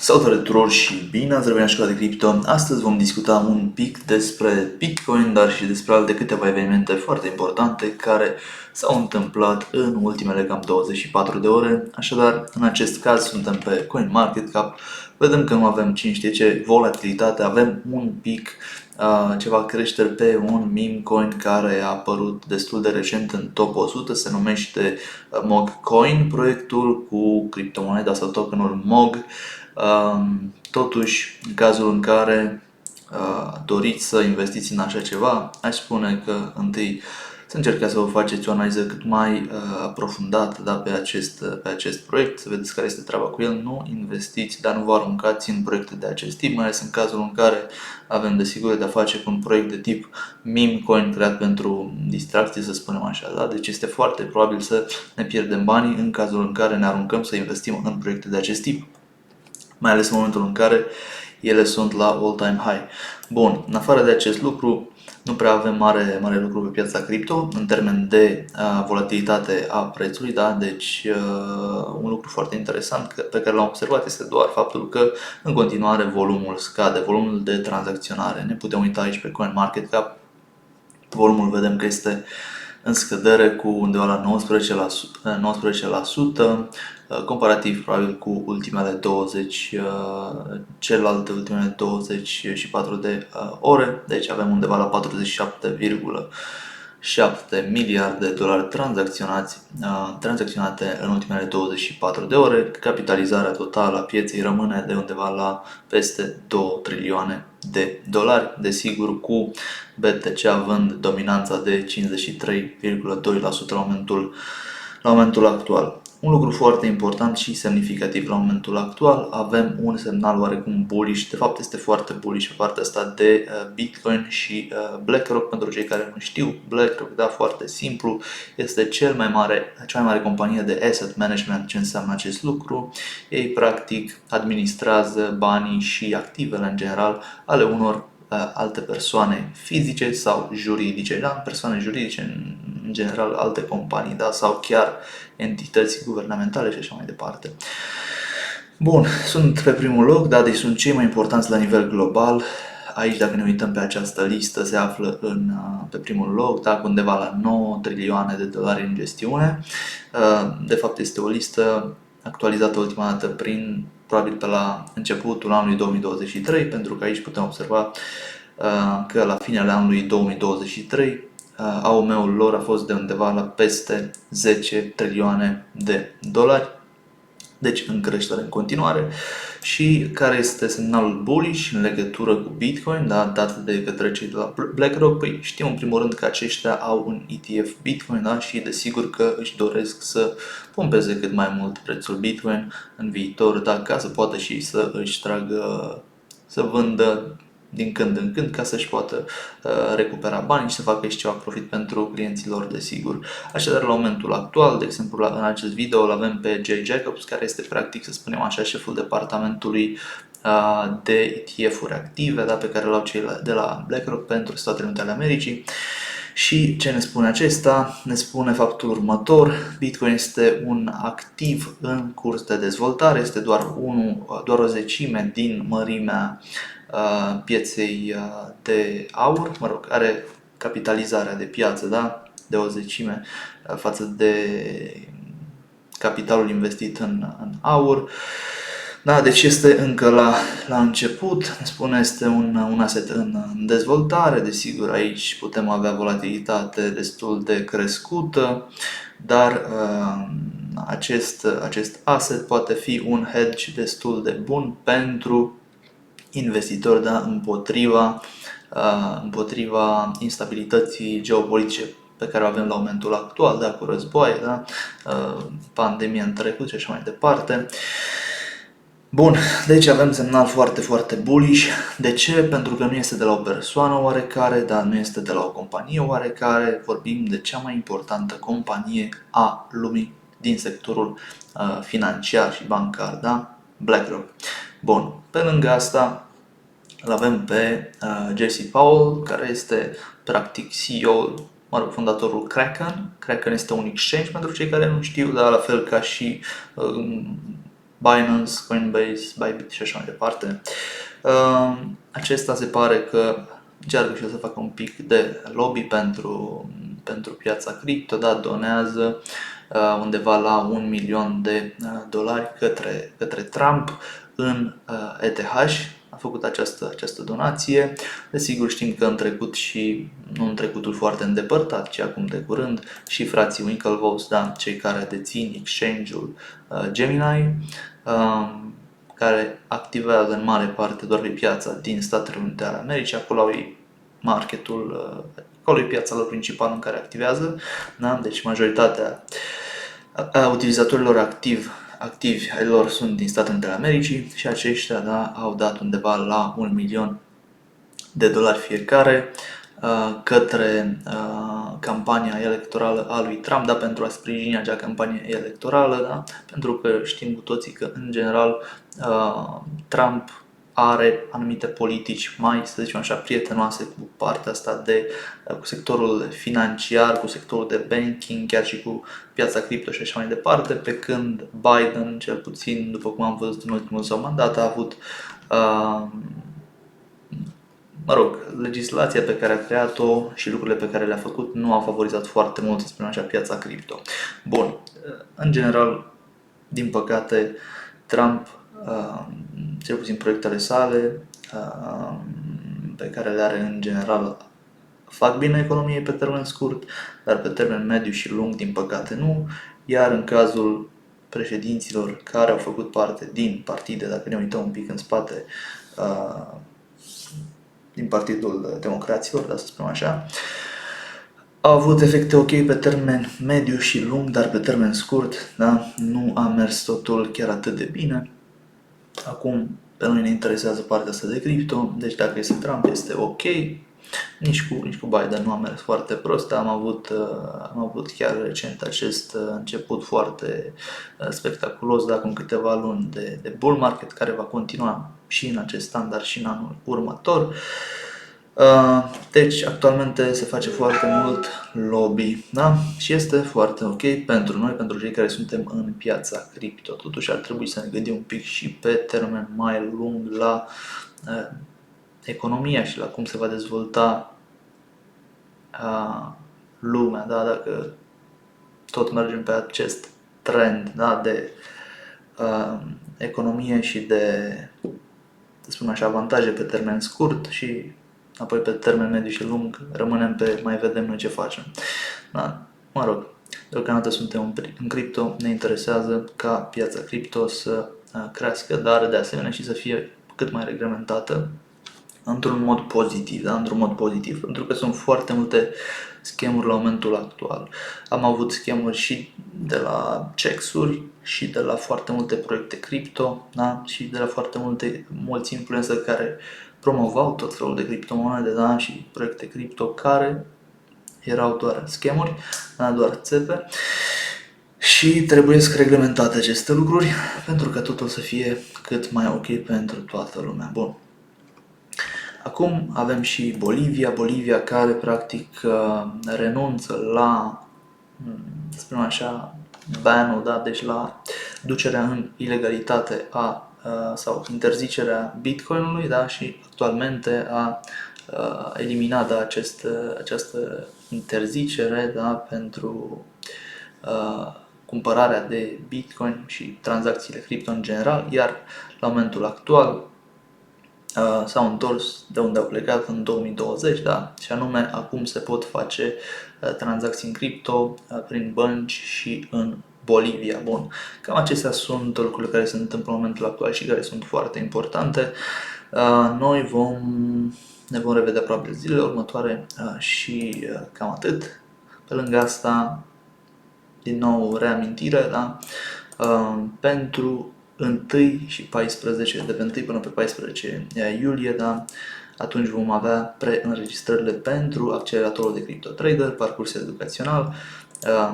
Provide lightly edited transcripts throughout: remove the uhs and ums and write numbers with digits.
Salutare tuturor și bine ați revenit la Școala de Cripto. Astăzi vom discuta un pic despre Bitcoin, dar și despre alte câteva evenimente foarte importante care s-au întâmplat în ultimele cam 24 de ore. Așadar, în acest caz suntem pe CoinMarketCap. Vedem că nu avem cine știe ce volatilitate, avem un pic ceva creștere pe un meme coin care a apărut destul de recent în top 100, se numește MOG Coin, proiectul cu criptomoneda sau tokenul MOG. Totuși, în cazul în care doriți să investiți în așa ceva, aș spune că întâi să încercați să vă faceți o analiză cât mai aprofundată, da, pe acest proiect, să vedeți care este treaba cu el. Nu investiți, dar nu vă aruncați în proiecte de acest tip, mai ales în cazul în care avem desigur de a face cu un proiect de tip meme coin creat pentru distracție, să spunem așa. Da? Deci este foarte probabil să ne pierdem banii în cazul în care ne aruncăm să investim în proiecte de acest tip, mai ales în momentul în care ele sunt la all-time high. Bun, în afară de acest lucru, nu prea avem mare lucru pe piața cripto în termen de volatilitate a prețului, da? Deci un lucru foarte interesant pe care l-am observat este doar faptul că în continuare volumul scade, volumul de tranzacționare. Ne putem uita aici pe CoinMarketCap, volumul vedem că este în scădere cu undeva la 19%, comparativ probabil cu ultimele 20, celelalte ultimele 24 de ore, deci avem undeva la 47,7 miliarde de dolari tranzacționate în ultimele 24 de ore. Capitalizarea totală a pieței rămâne de undeva la peste 2 trilioane de dolari, desigur cu BTC având dominanța de 53,2% la momentul actual. Un lucru foarte important și semnificativ la momentul actual, avem un semnal oarecum bullish, de fapt este foarte bullish pe partea asta de Bitcoin și BlackRock. Pentru cei care nu știu, BlackRock, da, foarte simplu, este cea mai mare companie de asset management. Ce înseamnă acest lucru? Ei practic administrează banii și activele în general ale unor alte persoane fizice sau juridice, da? Persoane juridice, în general alte companii, da? Sau chiar entități guvernamentale și așa mai departe. Bun, sunt pe primul loc, da? Deci sunt cei mai importanți la nivel global. Aici, dacă ne uităm pe această listă, se află pe primul loc, da? Cu undeva la 9 trilioane de dolari în gestiune. De fapt, este o listă actualizată ultima dată probabil pe la începutul anului 2023, pentru că aici putem observa că la finele anului 2023 AUM-ul lor a fost de undeva la peste 10 trilioane de dolari, deci în creștere în continuare. Și care este semnalul bullish în legătură cu Bitcoin, da, dat de către cei de la BlackRock? Păi știm în primul rând că aceștia au un ETF Bitcoin, da, și desigur că își doresc să pompeze cât mai mult prețul Bitcoin în viitor, da, ca să poată și să își tragă, să vândă din când în când ca să-și poată recupera bani și să facă și ceva profit pentru clienții lor, desigur. Așadar, la momentul actual, de exemplu, în acest video îl avem pe Jay Jacobs, care este practic, să spunem așa, șeful departamentului de ETF-uri active, da, pe care l-au cei de la BlackRock pentru Statele Unite ale Americii. Și ce ne spune acesta? Ne spune faptul următor: Bitcoin este un activ în curs de dezvoltare, este doar o zecime din mărimea pieței de aur, mă rog, are capitalizarea de piață, da, de o zecime față de capitalul investit în aur. Da, deci este încă la început, ne spune, este un asset în dezvoltare, desigur aici putem avea volatilitate destul de crescută, dar acest asset poate fi un hedge destul de bun pentru investitori, da, împotriva instabilității geopolitice pe care o avem la momentul actual, da, cu războaie, da, pandemia în trecut și așa mai departe. Bun, deci avem semnal foarte, foarte bullish. De ce? Pentru că nu este de la o persoană oarecare, dar nu este de la o companie oarecare. Vorbim de cea mai importantă companie a lumii din sectorul financiar și bancar, da? BlackRock. Bun, pe lângă asta îl avem pe Jesse Powell, care este practic CEO, fondatorul Kraken. Kraken este un exchange pentru cei care nu știu, dar la fel ca și Binance, Coinbase, Bybit și așa mai departe. Acesta se pare că încearcă și el să facă un pic de lobby pentru piața cripto, da, donează undeva la $1.000.000 către Trump în ETH. A făcut această donație. Desigur știm că în trecut și nu în trecutul foarte îndepărtat, ci acum de curând, și frații Winklevoss, da, cei care dețin exchange-ul Gemini, care activează în mare parte doar pe piața din Statele Unite ale Americii, acolo au ei marketul, acolo e piața lor principală în care activează, da? Deci majoritatea utilizatorilor activi ai lor sunt din Statele Unite ale Americii și aceștia, da, au dat undeva la $1.000.000 fiecare către campania electorală a lui Trump, da, pentru a sprijini acea campanie electorală, da, pentru că știm cu toții că în general Trump are anumite politici mai, să zicem așa, prietenoase cu partea asta cu sectorul financiar, cu sectorul de banking, chiar și cu piața cripto și așa mai departe, pe când Biden, cel puțin, după cum am văzut în ultimul său mandat, a avut legislația pe care a creat-o și lucrurile pe care le-a făcut nu au favorizat foarte mult, să spunem așa, piața cripto. Bun, în general, din păcate, Trump, cel puțin proiectele sale pe care le are în general, fac bine economiei pe termen scurt, dar pe termen mediu și lung, din păcate, nu. Iar în cazul președinților care au făcut parte din partide, dacă ne uităm un pic în spate, din Partidul Democraților, da, să spunem așa, au avut efecte ok pe termen mediu și lung, dar pe termen scurt, da, nu a mers totul chiar atât de bine. Acum, pe noi ne interesează partea asta de cripto, deci dacă este Trump, este ok. Nici cu Biden nu a mers foarte prost. Am avut chiar recent acest început foarte spectaculos, dar acum câteva luni de bull market, care va continua și în acest an, dar și în anul următor. Deci, actualmente se face foarte mult lobby, da? Și este foarte ok pentru noi, pentru cei care suntem în piața cripto. Totuși ar trebui să ne gândim un pic și pe termen mai lung la economia și la cum se va dezvolta lumea, da? Dacă tot mergem pe acest trend, da? De economie și de, să spun așa, avantaje pe termen scurt și apoi pe termen mediu și lung rămânem pe mai vedem noi ce facem. Da? Mă rog, deocamdată suntem în cripto, ne interesează ca piața cripto să crească, dar de asemenea și să fie cât mai reglementată într-un mod pozitiv, da? Într-un mod pozitiv, pentru că sunt foarte multe schemuri la momentul actual. Am avut schemuri și de la CEX-uri și de la foarte multe proiecte cripto, da? Și de la foarte mulți influenceri care promovau tot felul de criptomonede, da? Și proiecte cripto care erau doar schemuri, da? Doar țepe. Și trebuie să reglementate aceste lucruri pentru că totul să fie cât mai ok pentru toată lumea. Bun. Acum avem și Bolivia care practic renunță la, să spunem așa, banul, da? Deci la ducerea în ilegalitate sau interzicerea Bitcoinului, da? Și actualmente a eliminat, da, această interzicere, da? Pentru cumpărarea de Bitcoin și tranzacțiile cripto în general, iar la momentul actual s-au întors de unde au plecat în 2020, da? Și anume acum se pot face tranzacții în cripto prin bănci și în Bolivia. Bun, cam acestea sunt lucrurile care se întâmplă în momentul actual și care sunt foarte importante. Noi ne vom revedea probabil zilele următoare și cam atât. Pe lângă asta, din nou reamintire, da? Pentru 1 și 14, de pe 1 până pe 14 iulie, da? Atunci vom avea preînregistrările pentru acceleratorul de Crypto Trader, parcurs educațional,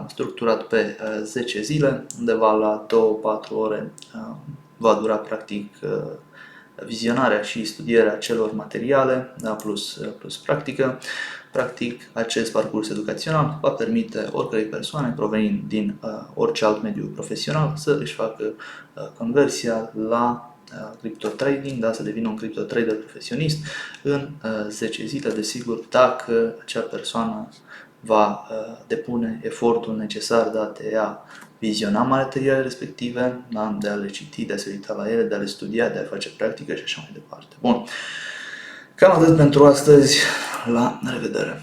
structurat pe 10 zile, undeva la 2-4 ore va dura practic vizionarea și studierea celor materiale, da, plus practică. Practic, acest parcurs educațional va permite oricărei persoane provenind din orice alt mediu profesional să își facă conversia la crypto trading, da, să devină un crypto trader profesionist în 10 zile, desigur, dacă acea persoană va depune efortul necesar, da, de a viziona materialele respective, da, de a le citi, de a se uita la ele, de a le studia, de a face practică și așa mai departe. Bun, cam atât pentru astăzi, la revedere!